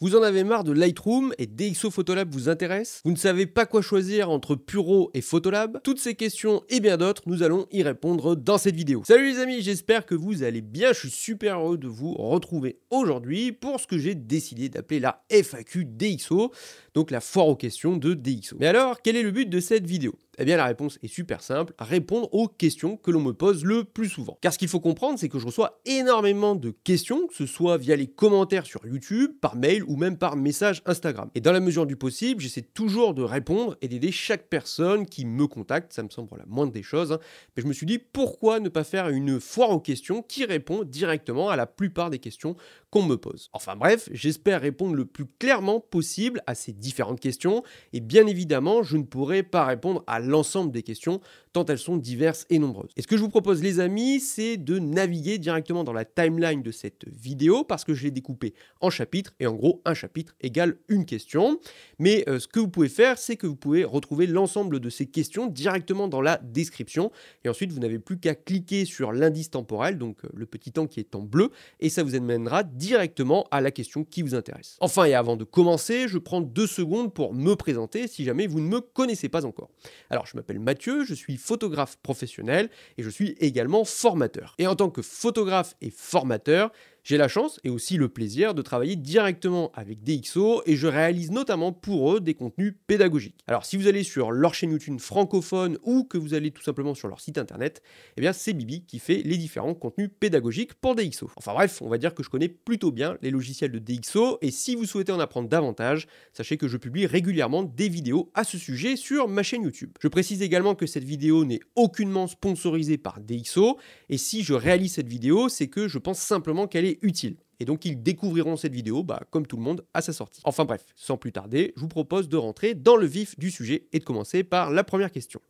Vous en avez marre de Lightroom et DxO Photolab vous intéresse? Vous ne savez pas quoi choisir entre Puro et Photolab? Toutes ces questions et bien d'autres, nous allons y répondre dans cette vidéo. Salut les amis, j'espère que vous allez bien. Je suis super heureux de vous retrouver aujourd'hui pour ce que j'ai décidé d'appeler la FAQ DxO, donc la foire aux questions de DxO. Mais alors, quel est le but de cette vidéo? Eh bien la réponse est super simple, répondre aux questions que l'on me pose le plus souvent. Car ce qu'il faut comprendre, c'est que je reçois énormément de questions, que ce soit via les commentaires sur YouTube, par mail ou même par message Instagram. Et dans la mesure du possible, j'essaie toujours de répondre et d'aider chaque personne qui me contacte, ça me semble la moindre des choses, hein. Mais je me suis dit, pourquoi ne pas faire une foire aux questions qui répond directement à la plupart des questions qu'on me pose. Enfin bref, j'espère répondre le plus clairement possible à ces différentes questions, et bien évidemment, je ne pourrai pas répondre à l'ensemble des questions, tant elles sont diverses et nombreuses. Et ce que je vous propose les amis, c'est de naviguer directement dans la timeline de cette vidéo, parce que je l'ai découpée en chapitres, et en gros, un chapitre égale une question. Mais ce que vous pouvez faire, c'est que vous pouvez retrouver l'ensemble de ces questions directement dans la description, et ensuite vous n'avez plus qu'à cliquer sur l'indice temporel, donc le petit temps qui est en bleu, et ça vous amènera directement à la question qui vous intéresse. Enfin, et avant de commencer, je prends 2 secondes pour me présenter si jamais vous ne me connaissez pas encore. Alors, je m'appelle Mathieu, je suis photographe professionnel et je suis également formateur. Et en tant que photographe et formateur, j'ai la chance et aussi le plaisir de travailler directement avec DxO et je réalise notamment pour eux des contenus pédagogiques. Alors si vous allez sur leur chaîne YouTube francophone ou que vous allez tout simplement sur leur site internet, eh bien c'est Bibi qui fait les différents contenus pédagogiques pour DxO. Enfin bref, on va dire que je connais plutôt bien les logiciels de DxO et si vous souhaitez en apprendre davantage, sachez que je publie régulièrement des vidéos à ce sujet sur ma chaîne YouTube. Je précise également que cette vidéo n'est aucunement sponsorisée par DxO et si je réalise cette vidéo, c'est que je pense simplement qu'elle est utile. Et donc ils découvriront cette vidéo, comme tout le monde, à sa sortie. Enfin bref, sans plus tarder, je vous propose de rentrer dans le vif du sujet et de commencer par la première question.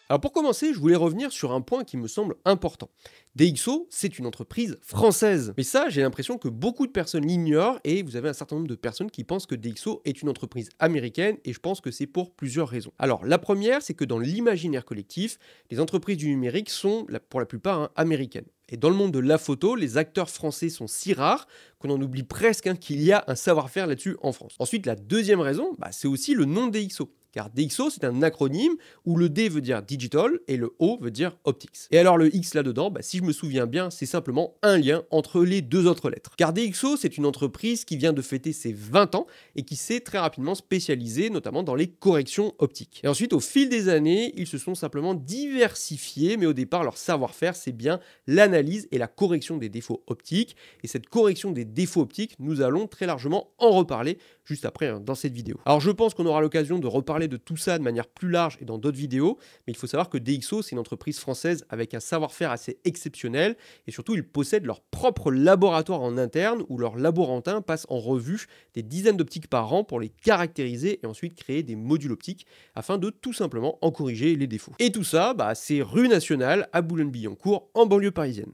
Alors pour commencer, je voulais revenir sur un point qui me semble important. DxO, c'est une entreprise française. Mais ça, j'ai l'impression que beaucoup de personnes l'ignorent et vous avez un certain nombre de personnes qui pensent que DxO est une entreprise américaine et je pense que c'est pour plusieurs raisons. Alors la première, c'est que dans l'imaginaire collectif, les entreprises du numérique sont pour la plupart américaines. Et dans le monde de la photo, les acteurs français sont si rares qu'on en oublie presque qu'il y a un savoir-faire là-dessus en France. Ensuite, la deuxième raison, c'est aussi le nom DxO. Car DxO, c'est un acronyme où le D veut dire digital et le O veut dire optics. Et alors le X là-dedans, si je me souviens bien, c'est simplement un lien entre les deux autres lettres. Car DxO, c'est une entreprise qui vient de fêter ses 20 ans et qui s'est très rapidement spécialisée, notamment dans les corrections optiques. Et ensuite, au fil des années, ils se sont simplement diversifiés, mais au départ, leur savoir-faire, c'est bien l'analyse et la correction des défauts optiques. Et cette correction des défauts optiques, nous allons très largement en reparler juste après dans cette vidéo. Alors je pense qu'on aura l'occasion de reparler de tout ça de manière plus large et dans d'autres vidéos, mais il faut savoir que DxO, c'est une entreprise française avec un savoir-faire assez exceptionnel et surtout ils possèdent leur propre laboratoire en interne où leurs laborantins passent en revue des dizaines d'optiques par an pour les caractériser et ensuite créer des modules optiques afin de tout simplement en corriger les défauts. Et tout ça, c'est rue Nationale à Boulogne-Billancourt en banlieue parisienne.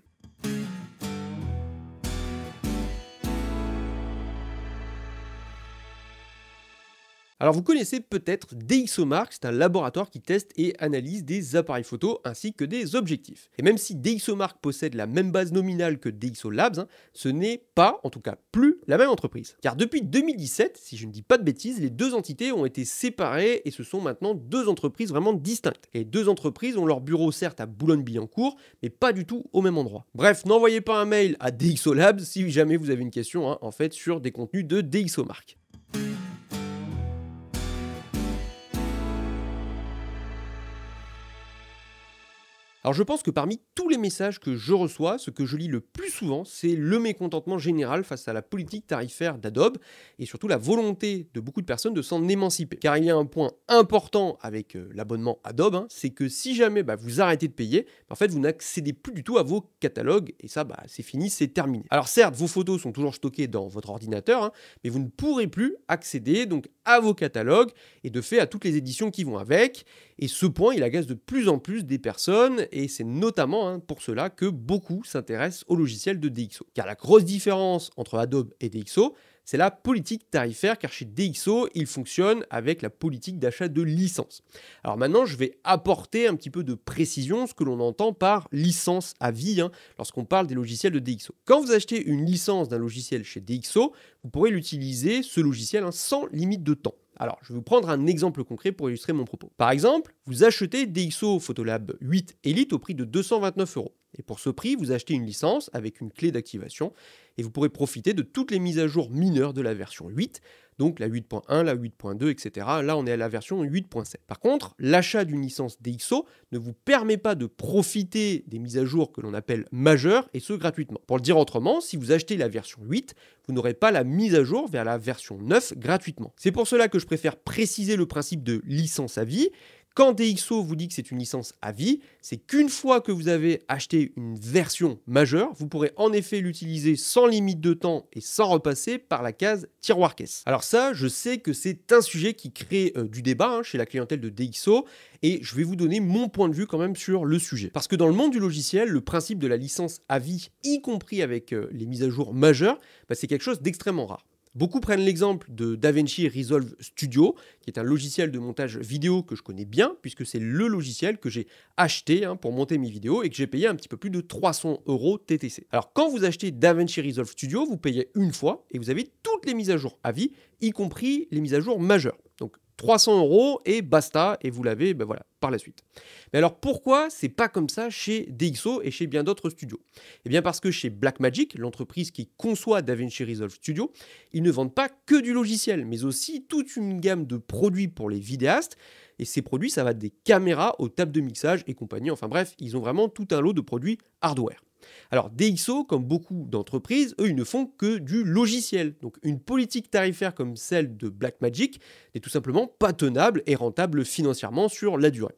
Alors vous connaissez peut-être DxOMark, c'est un laboratoire qui teste et analyse des appareils photo ainsi que des objectifs. Et même si DxOMark possède la même base nominale que DxO Labs, ce n'est pas, en tout cas plus, la même entreprise. Car depuis 2017, si je ne dis pas de bêtises, les deux entités ont été séparées et ce sont maintenant deux entreprises vraiment distinctes. Et les deux entreprises ont leur bureau certes à Boulogne-Billancourt, mais pas du tout au même endroit. Bref, n'envoyez pas un mail à DxO Labs si jamais vous avez une question en fait sur des contenus de DxOMark. Alors je pense que parmi tous les messages que je reçois, ce que je lis le plus souvent, c'est le mécontentement général face à la politique tarifaire d'Adobe et surtout la volonté de beaucoup de personnes de s'en émanciper. Car il y a un point important avec l'abonnement Adobe, c'est que si jamais vous arrêtez de payer, en fait vous n'accédez plus du tout à vos catalogues et ça c'est fini, c'est terminé. Alors certes, vos photos sont toujours stockées dans votre ordinateur, mais vous ne pourrez plus accéder donc à vos catalogues et de fait à toutes les éditions qui vont avec. Et ce point, il agace de plus en plus des personnes et c'est notamment pour cela que beaucoup s'intéressent au logiciel de DxO. Car la grosse différence entre Adobe et DxO, c'est la politique tarifaire, car chez DxO, il fonctionne avec la politique d'achat de licence. Alors maintenant, je vais apporter un petit peu de précision, ce que l'on entend par licence à vie, lorsqu'on parle des logiciels de DxO. Quand vous achetez une licence d'un logiciel chez DxO, vous pourrez l'utiliser, ce logiciel, sans limite de temps. Alors, je vais vous prendre un exemple concret pour illustrer mon propos. Par exemple, vous achetez DxO Photolab 8 Elite au prix de 229 €. Et pour ce prix, vous achetez une licence avec une clé d'activation et vous pourrez profiter de toutes les mises à jour mineures de la version 8, donc la 8.1, la 8.2, etc. Là, on est à la version 8.7. Par contre, l'achat d'une licence DxO ne vous permet pas de profiter des mises à jour que l'on appelle majeures, et ce gratuitement. Pour le dire autrement, si vous achetez la version 8, vous n'aurez pas la mise à jour vers la version 9 gratuitement. C'est pour cela que je préfère préciser le principe de licence à vie. Quand DxO vous dit que c'est une licence à vie, c'est qu'une fois que vous avez acheté une version majeure, vous pourrez en effet l'utiliser sans limite de temps et sans repasser par la case tiroir caisse. Alors ça, je sais que c'est un sujet qui crée du débat chez la clientèle de DxO, et je vais vous donner mon point de vue quand même sur le sujet. Parce que dans le monde du logiciel, le principe de la licence à vie, y compris avec les mises à jour majeures, c'est quelque chose d'extrêmement rare. Beaucoup prennent l'exemple de DaVinci Resolve Studio, qui est un logiciel de montage vidéo que je connais bien, puisque c'est le logiciel que j'ai acheté pour monter mes vidéos et que j'ai payé un petit peu plus de 300 € TTC. Alors quand vous achetez DaVinci Resolve Studio, vous payez une fois et vous avez toutes les mises à jour à vie, y compris les mises à jour majeures. Donc 300 € et basta, et vous l'avez par la suite. Mais alors pourquoi c'est pas comme ça chez DxO et chez bien d'autres studios? Eh bien parce que chez Blackmagic, l'entreprise qui conçoit DaVinci Resolve Studio, ils ne vendent pas que du logiciel, mais aussi toute une gamme de produits pour les vidéastes. Et ces produits, ça va des caméras aux tables de mixage et compagnie. Enfin bref, ils ont vraiment tout un lot de produits hardware. Alors DxO, comme beaucoup d'entreprises, eux, ils ne font que du logiciel. Donc une politique tarifaire comme celle de Blackmagic n'est tout simplement pas tenable et rentable financièrement sur la durée.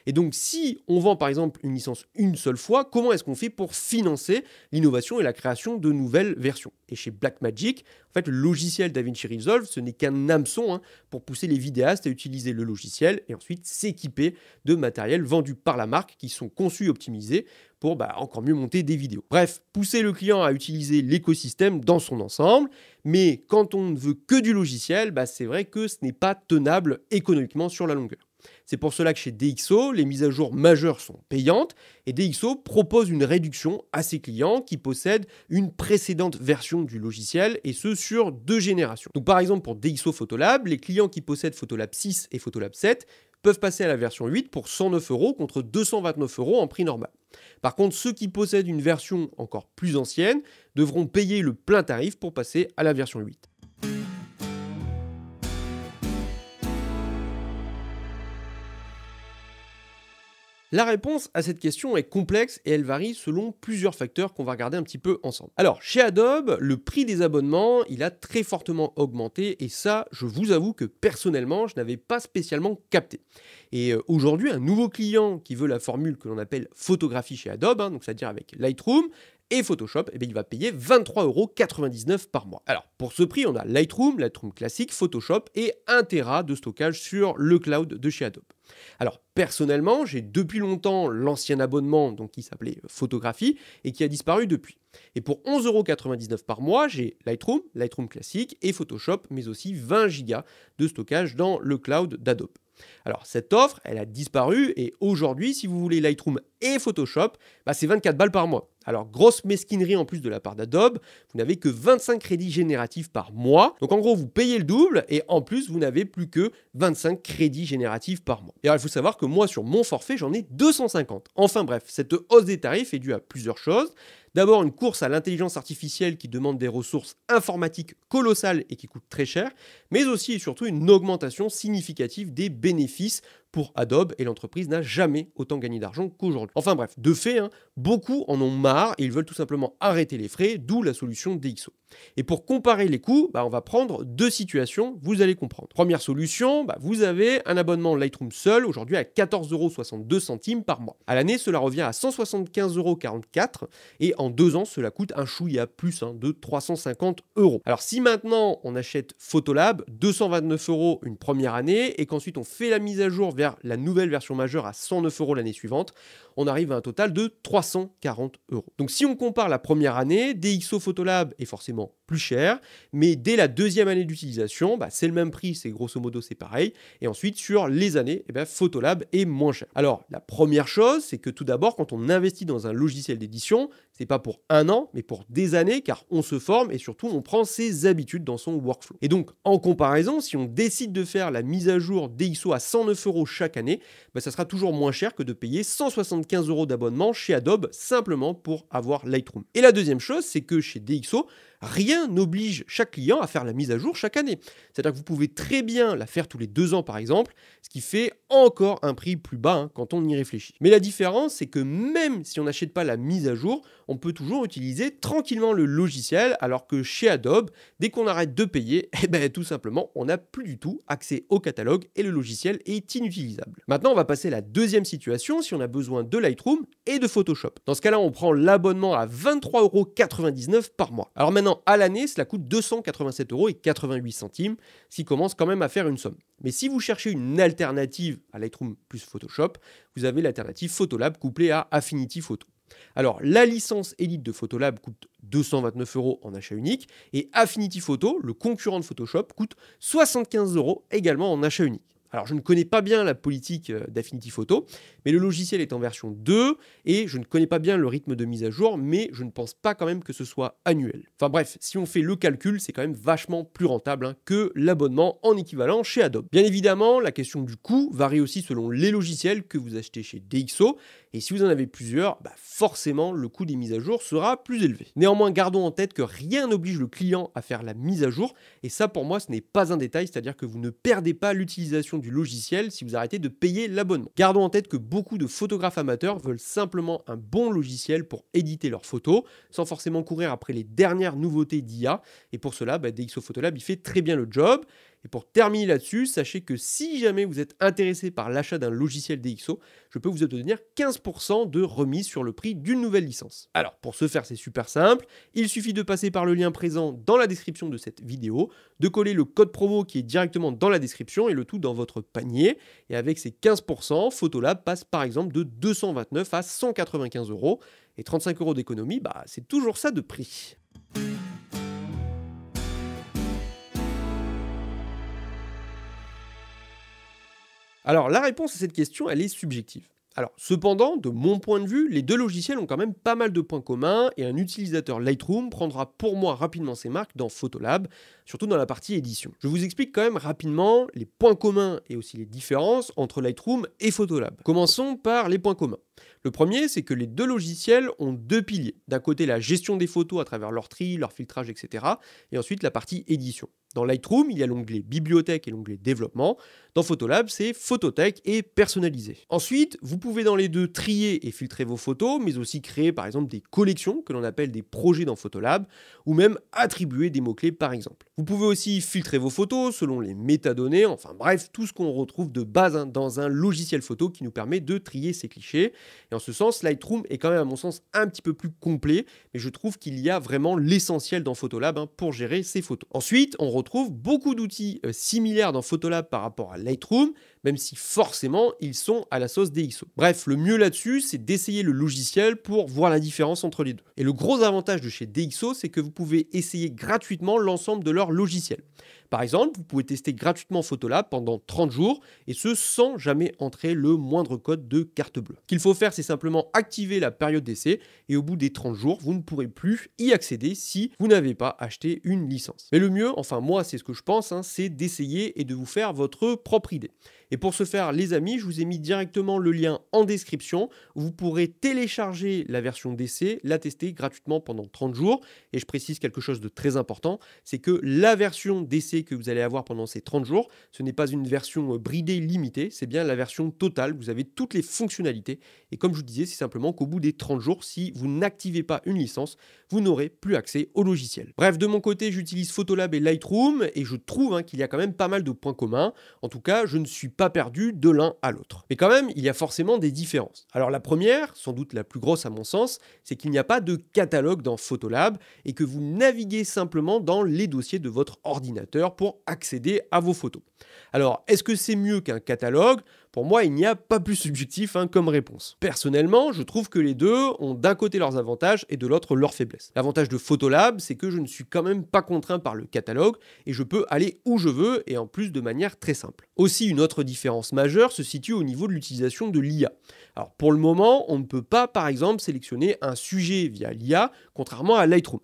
Et donc si on vend par exemple une licence une seule fois, comment est-ce qu'on fait pour financer l'innovation et la création de nouvelles versions? Et chez Blackmagic, en fait, le logiciel DaVinci Resolve, ce n'est qu'un hameçon pour pousser les vidéastes à utiliser le logiciel et ensuite s'équiper de matériel vendu par la marque qui sont conçus et optimisés pour encore mieux monter des vidéos. Bref, pousser le client à utiliser l'écosystème dans son ensemble, mais quand on ne veut que du logiciel, c'est vrai que ce n'est pas tenable économiquement sur la longueur. C'est pour cela que chez DxO, les mises à jour majeures sont payantes et DxO propose une réduction à ses clients qui possèdent une précédente version du logiciel, et ce sur 2 générations. Donc par exemple pour DxO Photolab, les clients qui possèdent Photolab 6 et Photolab 7 peuvent passer à la version 8 pour 109 € contre 229 € en prix normal. Par contre, ceux qui possèdent une version encore plus ancienne devront payer le plein tarif pour passer à la version 8. La réponse à cette question est complexe et elle varie selon plusieurs facteurs qu'on va regarder un petit peu ensemble. Alors, chez Adobe, le prix des abonnements, il a très fortement augmenté, et ça, je vous avoue que personnellement, je n'avais pas spécialement capté. Et aujourd'hui, un nouveau client qui veut la formule que l'on appelle photographie chez Adobe, donc c'est-à-dire avec Lightroom et Photoshop, il va payer 23,99 € par mois. Alors, pour ce prix, on a Lightroom classique, Photoshop et 1 Tera de stockage sur le cloud de chez Adobe. Alors, personnellement, j'ai depuis longtemps l'ancien abonnement qui s'appelait Photographie et qui a disparu depuis. Et pour 11,99 € par mois, j'ai Lightroom classique et Photoshop, mais aussi 20 Go de stockage dans le cloud d'Adobe. Alors cette offre, elle a disparu, et aujourd'hui, si vous voulez Lightroom et Photoshop, c'est 24 balles par mois. Alors grosse mesquinerie en plus de la part d'Adobe, vous n'avez que 25 crédits génératifs par mois. Donc en gros, vous payez le double et en plus, vous n'avez plus que 25 crédits génératifs par mois. Et alors il faut savoir que moi, sur mon forfait, j'en ai 250. Enfin bref, cette hausse des tarifs est due à plusieurs choses. D'abord, une course à l'intelligence artificielle qui demande des ressources informatiques colossales et qui coûtent très cher, mais aussi et surtout une augmentation significative des bénéfices pour Adobe, et l'entreprise n'a jamais autant gagné d'argent qu'aujourd'hui. Enfin bref, de fait, beaucoup en ont marre et ils veulent tout simplement arrêter les frais, d'où la solution DxO. Et pour comparer les coûts, on va prendre 2 situations, vous allez comprendre. Première solution, vous avez un abonnement Lightroom seul, aujourd'hui à 14,62 € par mois. À l'année, cela revient à 175,44 € et en 2 ans, cela coûte un chouïa plus de 350 €. Alors si maintenant on achète Photolab, 229 € une première année, et qu'ensuite on fait la mise à jour vers vers la nouvelle version majeure à 109 € l'année suivante, on arrive à un total de 340 €. Donc si on compare la première année, DxO Photolab est forcément plus cher, mais dès la deuxième année d'utilisation, c'est le même prix, c'est grosso modo c'est pareil, et ensuite sur les années, Photolab est moins cher. Alors la première chose, c'est que tout d'abord, quand on investit dans un logiciel d'édition, c'est pas pour un an, mais pour des années, car on se forme et surtout on prend ses habitudes dans son workflow. Et donc en comparaison, si on décide de faire la mise à jour DxO à 109 € chaque année, ça sera toujours moins cher que de payer 175 € d'abonnement chez Adobe simplement pour avoir Lightroom. Et la deuxième chose, c'est que chez DxO, rien n'oblige chaque client à faire la mise à jour chaque année. C'est-à-dire que vous pouvez très bien la faire tous les 2 ans par exemple, ce qui fait encore un prix plus bas quand on y réfléchit. Mais la différence, c'est que même si on n'achète pas la mise à jour, on peut toujours utiliser tranquillement le logiciel, alors que chez Adobe, dès qu'on arrête de payer, tout simplement, on n'a plus du tout accès au catalogue et le logiciel est inutilisable. Maintenant, on va passer à la deuxième situation, si on a besoin de Lightroom et de Photoshop. Dans ce cas-là, on prend l'abonnement à 23,99 € par mois. Alors maintenant, à l'année, cela coûte 287,88 €, ce qui commence quand même à faire une somme. Mais si vous cherchez une alternative à Lightroom plus Photoshop, vous avez l'alternative Photolab couplée à Affinity Photo. Alors, la licence Elite de Photolab coûte 229 € en achat unique et Affinity Photo, le concurrent de Photoshop, coûte 75 € également en achat unique. Alors, je ne connais pas bien la politique d'Affinity Photo, mais le logiciel est en version 2 et je ne connais pas bien le rythme de mise à jour, mais je ne pense pas quand même que ce soit annuel. Enfin bref, si on fait le calcul, c'est quand même vachement plus rentable que l'abonnement en équivalent chez Adobe. Bien évidemment, la question du coût varie aussi selon les logiciels que vous achetez chez DxO, et si vous en avez plusieurs, forcément le coût des mises à jour sera plus élevé. Néanmoins, gardons en tête que rien n'oblige le client à faire la mise à jour, et ça pour moi ce n'est pas un détail, c'est-à-dire que vous ne perdez pas l'utilisation du logiciel si vous arrêtez de payer l'abonnement. Gardons en tête que beaucoup de photographes amateurs veulent simplement un bon logiciel pour éditer leurs photos, sans forcément courir après les dernières nouveautés d'IA, et pour cela, DxO Photolab il fait très bien le job. Et pour terminer là-dessus, sachez que si jamais vous êtes intéressé par l'achat d'un logiciel DxO, je peux vous obtenir 15% de remise sur le prix d'une nouvelle licence. Alors pour ce faire, c'est super simple, il suffit de passer par le lien présent dans la description de cette vidéo, de coller le code promo qui est directement dans la description et le tout dans votre panier. Et avec ces 15%, Photolab passe par exemple de 229 à 195 € et 35 € d'économie, c'est toujours ça de prix. Alors la réponse à cette question, elle est subjective. Alors cependant, de mon point de vue, les deux logiciels ont quand même pas mal de points communs et un utilisateur Lightroom prendra pour moi rapidement ses marques dans Photolab, surtout dans la partie édition. Je vous explique quand même rapidement les points communs et aussi les différences entre Lightroom et Photolab. Commençons par les points communs. Le premier, c'est que les deux logiciels ont deux piliers. D'un côté, la gestion des photos à travers leur tri, leur filtrage, etc. Et ensuite, la partie édition. Dans Lightroom, il y a l'onglet bibliothèque et l'onglet développement. Dans Photolab, c'est photothèque et personnalisé. Ensuite, vous pouvez dans les deux trier et filtrer vos photos, mais aussi créer par exemple des collections que l'on appelle des projets dans Photolab, ou même attribuer des mots-clés par exemple. Vous pouvez aussi filtrer vos photos selon les métadonnées, enfin bref, tout ce qu'on retrouve de base dans un logiciel photo qui nous permet de trier ces clichés. Et en ce sens, Lightroom est quand même à mon sens un petit peu plus complet, mais je trouve qu'il y a vraiment l'essentiel dans Photolab pour gérer ces photos. Ensuite, on retrouve beaucoup d'outils similaires dans Photolab par rapport à Lightroom, même si forcément ils sont à la sauce DxO. Bref, le mieux là-dessus, c'est d'essayer le logiciel pour voir la différence entre les deux. Et le gros avantage de chez DxO, c'est que vous pouvez essayer gratuitement l'ensemble de leurs logiciels. Par exemple, vous pouvez tester gratuitement Photolab pendant 30 jours, et ce sans jamais entrer le moindre code de carte bleue. Ce qu'il faut faire, c'est simplement activer la période d'essai, et au bout des 30 jours, vous ne pourrez plus y accéder si vous n'avez pas acheté une licence. Mais le mieux, enfin moi c'est ce que je pense, c'est d'essayer et de vous faire votre propre idée. Et pour ce faire, les amis, je vous ai mis directement le lien en description où vous pourrez télécharger la version d'essai, la tester gratuitement pendant 30 jours. Et je précise quelque chose de très important, c'est que la version d'essai que vous allez avoir pendant ces 30 jours, ce n'est pas une version bridée limitée, c'est bien la version totale. Vous avez toutes les fonctionnalités. Et comme je vous disais, c'est simplement qu'au bout des 30 jours, si vous n'activez pas une licence, vous n'aurez plus accès au logiciel. Bref, de mon côté, j'utilise Photolab et Lightroom et je trouve qu'il y a quand même pas mal de points communs. En tout cas, je ne suis pas perdu de l'un à l'autre. Mais quand même, il y a forcément des différences. Alors la première, sans doute la plus grosse à mon sens, c'est qu'il n'y a pas de catalogue dans Photolab et que vous naviguez simplement dans les dossiers de votre ordinateur pour accéder à vos photos. Alors, est-ce que c'est mieux qu'un catalogue ? Pour moi, il n'y a pas plus subjectif comme réponse. Personnellement, je trouve que les deux ont d'un côté leurs avantages et de l'autre leurs faiblesses. L'avantage de Photolab, c'est que je ne suis quand même pas contraint par le catalogue et je peux aller où je veux et en plus de manière très simple. Aussi, une autre différence majeure se situe au niveau de l'utilisation de l'IA. Alors pour le moment, on ne peut pas par exemple sélectionner un sujet via l'IA, contrairement à Lightroom.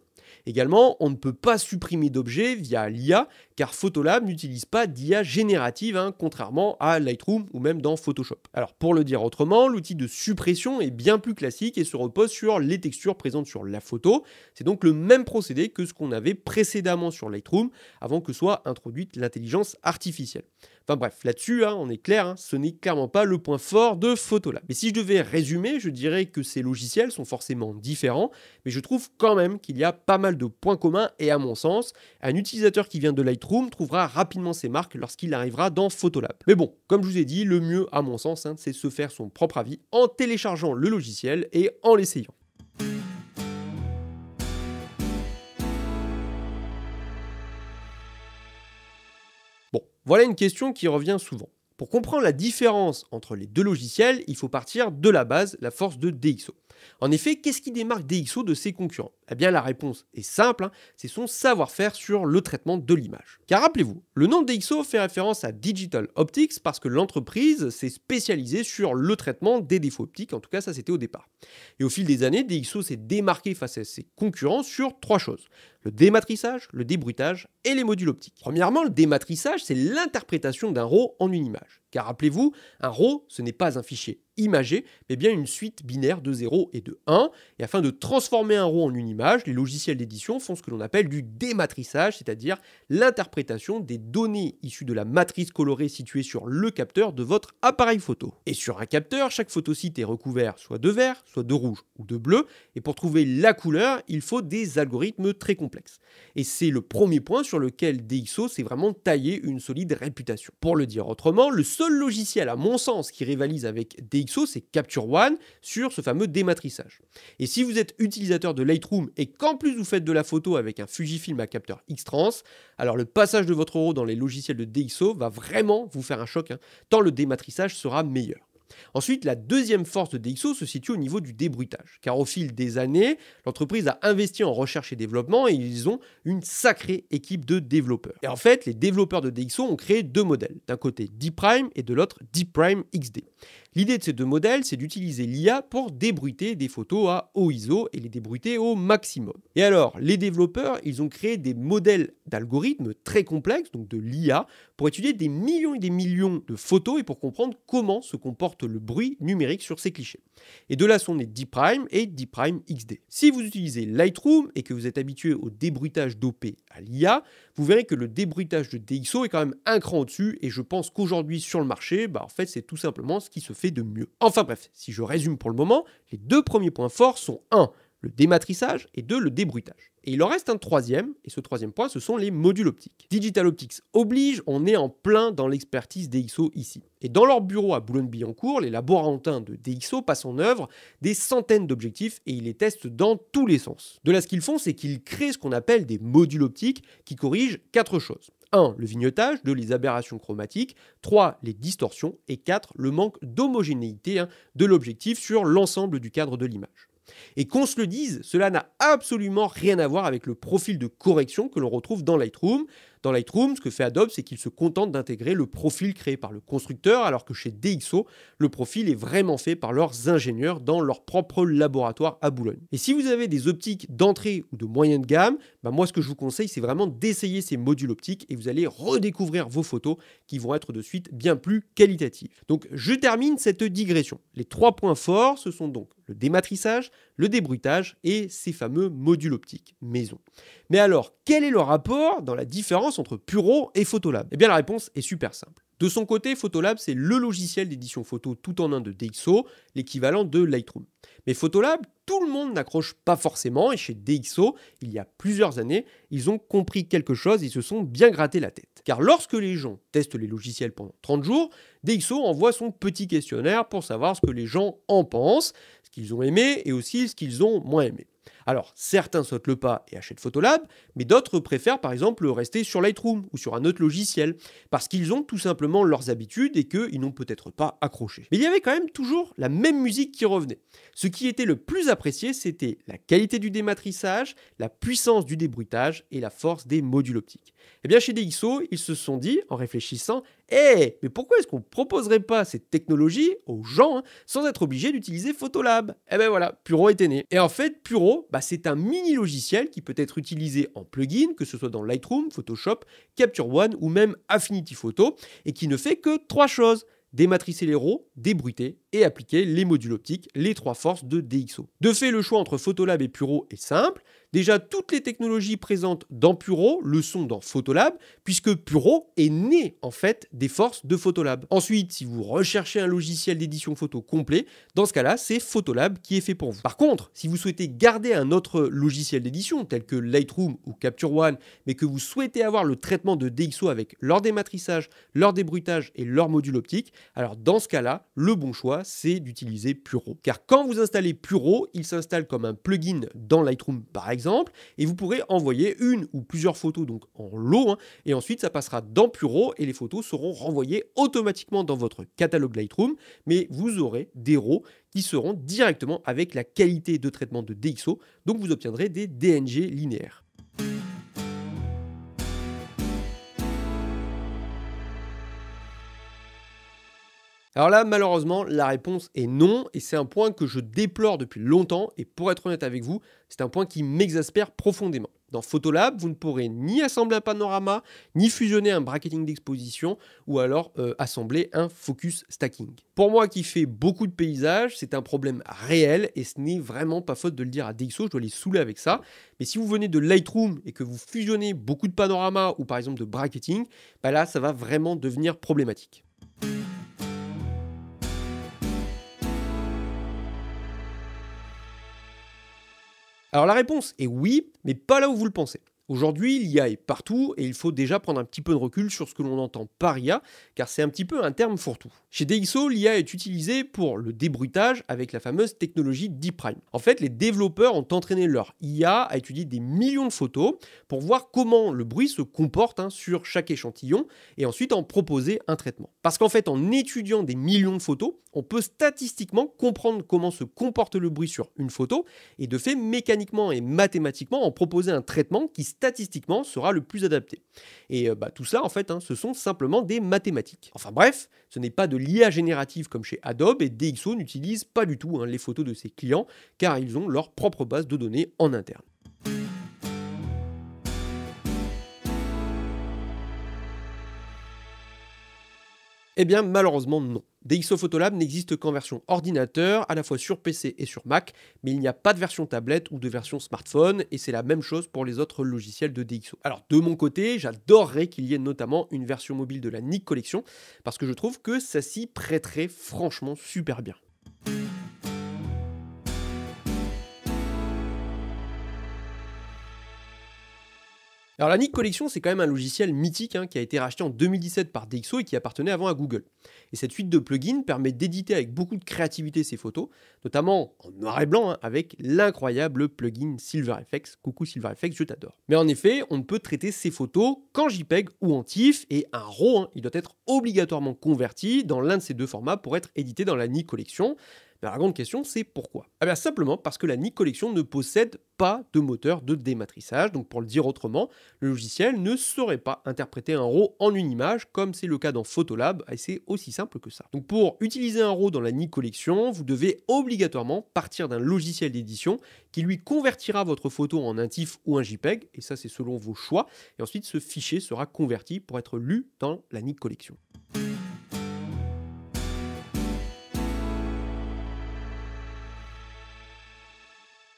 Également, on ne peut pas supprimer d'objets via l'IA car Photolab n'utilise pas d'IA générative, contrairement à Lightroom ou même dans Photoshop. Alors pour le dire autrement, l'outil de suppression est bien plus classique et se repose sur les textures présentes sur la photo. C'est donc le même procédé que ce qu'on avait précédemment sur Lightroom avant que soit introduite l'intelligence artificielle. Enfin bref, là-dessus, on est clair, ce n'est clairement pas le point fort de Photolab. Mais si je devais résumer, je dirais que ces logiciels sont forcément différents, mais je trouve quand même qu'il y a pas mal de points communs et à mon sens, un utilisateur qui vient de Lightroom trouvera rapidement ses marques lorsqu'il arrivera dans Photolab. Mais bon, comme je vous ai dit, le mieux à mon sens, c'est de se faire son propre avis en téléchargeant le logiciel et en l'essayant. Bon, voilà une question qui revient souvent. Pour comprendre la différence entre les deux logiciels, il faut partir de la base, la force de DxO. En effet, qu'est-ce qui démarque DxO de ses concurrents? Eh bien la réponse est simple, c'est son savoir-faire sur le traitement de l'image. Car rappelez-vous, le nom de DxO fait référence à Digital Optics parce que l'entreprise s'est spécialisée sur le traitement des défauts optiques, en tout cas ça c'était au départ. Et au fil des années, DxO s'est démarqué face à ses concurrents sur trois choses: le dématrissage, le débruitage et les modules optiques. Premièrement, le dématrissage, c'est l'interprétation d'un RAW en une image. Car rappelez-vous, un RAW, ce n'est pas un fichier imagé, mais bien une suite binaire de 0 et de 1. Et afin de transformer un RAW en une image, les logiciels d'édition font ce que l'on appelle du dématrissage, c'est-à-dire l'interprétation des données issues de la matrice colorée située sur le capteur de votre appareil photo. Et sur un capteur, chaque photosite est recouvert soit de vert, soit de rouge ou de bleu. Et pour trouver la couleur, il faut des algorithmes très complexes. Et c'est le premier point sur lequel DxO s'est vraiment taillé une solide réputation. Pour le dire autrement, le seul logiciel à mon sens qui rivalise avec DxO, c'est Capture One sur ce fameux dématrissage. Et si vous êtes utilisateur de Lightroom et qu'en plus vous faites de la photo avec un Fujifilm à capteur X-Trans, alors le passage de votre RAW dans les logiciels de DxO va vraiment vous faire un choc, tant le dématrissage sera meilleur. Ensuite, la deuxième force de DxO se situe au niveau du débruitage, car au fil des années, l'entreprise a investi en recherche et développement et ils ont une sacrée équipe de développeurs. Et en fait, les développeurs de DxO ont créé deux modèles, d'un côté D'Prime et de l'autre D'Prime XD. L'idée de ces deux modèles, c'est d'utiliser l'IA pour débruiter des photos à haut ISO et les débruiter au maximum. Et alors, les développeurs, ils ont créé des modèles d'algorithmes très complexes, donc de l'IA, pour étudier des millions et des millions de photos et pour comprendre comment se comporte le bruit numérique sur ces clichés. Et de là sont nés D'Prime et D'Prime XD. Si vous utilisez Lightroom et que vous êtes habitué au débruitage d'OP à l'IA, vous verrez que le débruitage de DxO est quand même un cran au-dessus et je pense qu'aujourd'hui sur le marché, en fait c'est tout simplement ce qui se fait de mieux. Enfin bref, si je résume pour le moment, les deux premiers points forts sont 1. Le dématrissage et 2. Le débruitage. Et il en reste un troisième, et ce troisième point, ce sont les modules optiques. Digital Optics oblige, on est en plein dans l'expertise DxO ici. Et dans leur bureau à Boulogne-Billancourt, les laborantins de DxO passent en œuvre des centaines d'objectifs et ils les testent dans tous les sens. De là, ce qu'ils font, c'est qu'ils créent ce qu'on appelle des modules optiques qui corrigent 4 choses. 1. Le vignetage, 2. Les aberrations chromatiques, 3. Les distorsions et 4. Le manque d'homogénéité de l'objectif sur l'ensemble du cadre de l'image. Et qu'on se le dise, cela n'a absolument rien à voir avec le profil de correction que l'on retrouve dans Lightroom. Dans Lightroom, ce que fait Adobe, c'est qu'il se contente d'intégrer le profil créé par le constructeur, alors que chez DxO, le profil est vraiment fait par leurs ingénieurs dans leur propre laboratoire à Boulogne. Et si vous avez des optiques d'entrée ou de moyenne gamme, moi ce que je vous conseille, c'est vraiment d'essayer ces modules optiques et vous allez redécouvrir vos photos qui vont être de suite bien plus qualitatives. Donc je termine cette digression. Les 3 points forts, ce sont donc le dématrissage, le débruitage et ces fameux modules optiques maison. Mais alors, quel est le rapport dans la différence entre Puro et Photolab? Eh bien la réponse est super simple. De son côté, Photolab, c'est le logiciel d'édition photo tout en un de DxO, l'équivalent de Lightroom. Mais Photolab, tout le monde n'accroche pas forcément, et chez DxO, il y a plusieurs années, ils ont compris quelque chose et se sont bien gratté la tête. Car lorsque les gens testent les logiciels pendant 30 jours, DxO envoie son petit questionnaire pour savoir ce que les gens en pensent, ce qu'ils ont aimé et aussi ce qu'ils ont moins aimé. Alors, certains sautent le pas et achètent Photolab, mais d'autres préfèrent par exemple rester sur Lightroom ou sur un autre logiciel, parce qu'ils ont tout simplement leurs habitudes et qu'ils n'ont peut-être pas accroché. Mais il y avait quand même toujours la même musique qui revenait. Ce qui était le plus apprécié, c'était la qualité du dématrissage, la puissance du débruitage et la force des modules optiques. Et bien chez DxO, ils se sont dit, en réfléchissant, mais pourquoi est-ce qu'on ne proposerait pas cette technologie aux gens sans être obligé d'utiliser Photolab? Et ben voilà, Puro était né. Et en fait, Puro, c'est un mini logiciel qui peut être utilisé en plugin, que ce soit dans Lightroom, Photoshop, Capture One ou même Affinity Photo, et qui ne fait que 3 choses. Dématricer les RAW, débruiter et appliquer les modules optiques, les 3 forces de DxO. De fait, le choix entre Photolab et Puro est simple. Déjà, toutes les technologies présentes dans Puro le sont dans Photolab, puisque Puro est né en fait des forces de Photolab. Ensuite, si vous recherchez un logiciel d'édition photo complet, dans ce cas-là, c'est Photolab qui est fait pour vous. Par contre, si vous souhaitez garder un autre logiciel d'édition, tel que Lightroom ou Capture One, mais que vous souhaitez avoir le traitement de DxO avec leur dématrissage, leur débruitage et leur module optique, alors dans ce cas-là, le bon choix, c'est d'utiliser Puro. Car quand vous installez Puro, il s'installe comme un plugin dans Lightroom par exemple, et vous pourrez envoyer une ou plusieurs photos donc en lot, et ensuite ça passera dans Puro et les photos seront renvoyées automatiquement dans votre catalogue Lightroom, mais vous aurez des RAW qui seront directement avec la qualité de traitement de DxO, donc vous obtiendrez des DNG linéaires. Alors là, malheureusement, la réponse est non, et c'est un point que je déplore depuis longtemps, et pour être honnête avec vous, c'est un point qui m'exaspère profondément. Dans Photolab, vous ne pourrez ni assembler un panorama, ni fusionner un bracketing d'exposition, ou alors assembler un focus stacking. Pour moi qui fais beaucoup de paysages, c'est un problème réel, et ce n'est vraiment pas faute de le dire à DxO, je dois les saouler avec ça. Mais si vous venez de Lightroom et que vous fusionnez beaucoup de panoramas, ou par exemple de bracketing, là, ça va vraiment devenir problématique. Alors la réponse est oui, mais pas là où vous le pensez. Aujourd'hui, l'IA est partout et il faut déjà prendre un petit peu de recul sur ce que l'on entend par IA, car c'est un petit peu un terme fourre-tout. Chez DxO, l'IA est utilisée pour le débruitage avec la fameuse technologie Deep Prime. En fait, les développeurs ont entraîné leur IA à étudier des millions de photos pour voir comment le bruit se comporte sur chaque échantillon et ensuite en proposer un traitement. Parce qu'en fait, en étudiant des millions de photos, on peut statistiquement comprendre comment se comporte le bruit sur une photo et de fait, mécaniquement et mathématiquement, en proposer un traitement qui statistiquement sera le plus adapté. Et tout ça, en fait, ce sont simplement des mathématiques. Enfin bref, ce n'est pas de l'IA générative comme chez Adobe, et DxO n'utilise pas du tout les photos de ses clients, car ils ont leur propre base de données en interne. Eh bien, malheureusement, non. DxO Photolab n'existe qu'en version ordinateur, à la fois sur PC et sur Mac, mais il n'y a pas de version tablette ou de version smartphone, et c'est la même chose pour les autres logiciels de DxO. Alors, de mon côté, j'adorerais qu'il y ait notamment une version mobile de la Nik Collection, parce que je trouve que ça s'y prêterait franchement super bien. Alors la Nik Collection, c'est quand même un logiciel mythique qui a été racheté en 2017 par DxO et qui appartenait avant à Google. Et cette suite de plugins permet d'éditer avec beaucoup de créativité ses photos, notamment en noir et blanc avec l'incroyable plugin SilverFX. Coucou SilverFX, je t'adore. Mais en effet, on ne peut traiter ces photos qu'en JPEG ou en TIFF, et un RAW, il doit être obligatoirement converti dans l'un de ces deux formats pour être édité dans la Nik Collection. Mais la grande question, c'est pourquoi? Eh bien simplement parce que la Nik Collection ne possède pas de moteur de dématrissage. Donc pour le dire autrement, le logiciel ne saurait pas interpréter un RAW en une image, comme c'est le cas dans Photolab, et c'est aussi simple que ça. Donc pour utiliser un RAW dans la Nik Collection, vous devez obligatoirement partir d'un logiciel d'édition qui lui convertira votre photo en un TIFF ou un JPEG, et ça c'est selon vos choix, et ensuite ce fichier sera converti pour être lu dans la Nik Collection.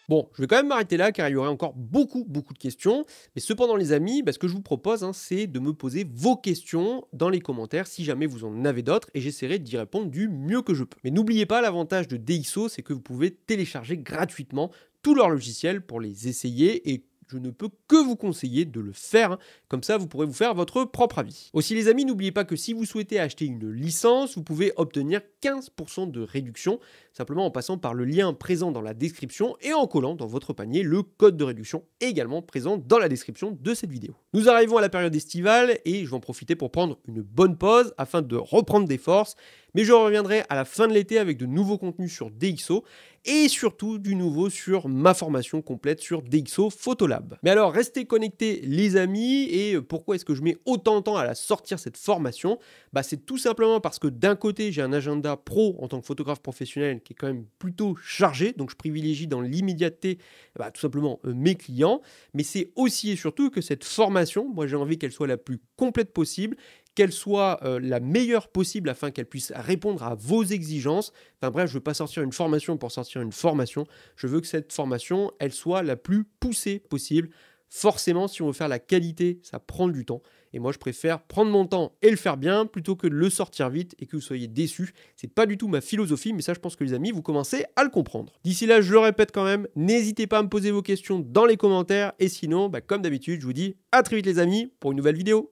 Bon, je vais quand même m'arrêter là car il y aurait encore beaucoup de questions. Mais cependant les amis, ce que je vous propose, c'est de me poser vos questions dans les commentaires si jamais vous en avez d'autres, et j'essaierai d'y répondre du mieux que je peux. Mais n'oubliez pas, l'avantage de DxO, c'est que vous pouvez télécharger gratuitement tous leurs logiciels pour les essayer, et je ne peux que vous conseiller de le faire, hein. Comme ça vous pourrez vous faire votre propre avis. Aussi les amis, n'oubliez pas que si vous souhaitez acheter une licence, vous pouvez obtenir 15% de réduction, simplement en passant par le lien présent dans la description et en collant dans votre panier le code de réduction également présent dans la description de cette vidéo. Nous arrivons à la période estivale et je vais en profiter pour prendre une bonne pause afin de reprendre des forces, mais je reviendrai à la fin de l'été avec de nouveaux contenus sur DxO et surtout du nouveau sur ma formation complète sur DxO Photolab. Mais alors restez connectés les amis, et pourquoi est-ce que je mets autant de temps à la sortir cette formation? C'est tout simplement parce que d'un côté j'ai un agenda pro en tant que photographe professionnel qui est quand même plutôt chargé, donc je privilégie dans l'immédiateté tout simplement mes clients, mais c'est aussi et surtout que cette formation, moi j'ai envie qu'elle soit la plus complète possible, qu'elle soit la meilleure possible afin qu'elle puisse répondre à vos exigences. Enfin bref, je ne veux pas sortir une formation pour sortir une formation. Je veux que cette formation, elle soit la plus poussée possible. Forcément, si on veut faire la qualité, ça prend du temps. Et moi, je préfère prendre mon temps et le faire bien plutôt que de le sortir vite et que vous soyez déçus. C'est pas du tout ma philosophie, mais ça, je pense que les amis, vous commencez à le comprendre. D'ici là, je le répète quand même, n'hésitez pas à me poser vos questions dans les commentaires. Et sinon, comme d'habitude, je vous dis à très vite les amis pour une nouvelle vidéo.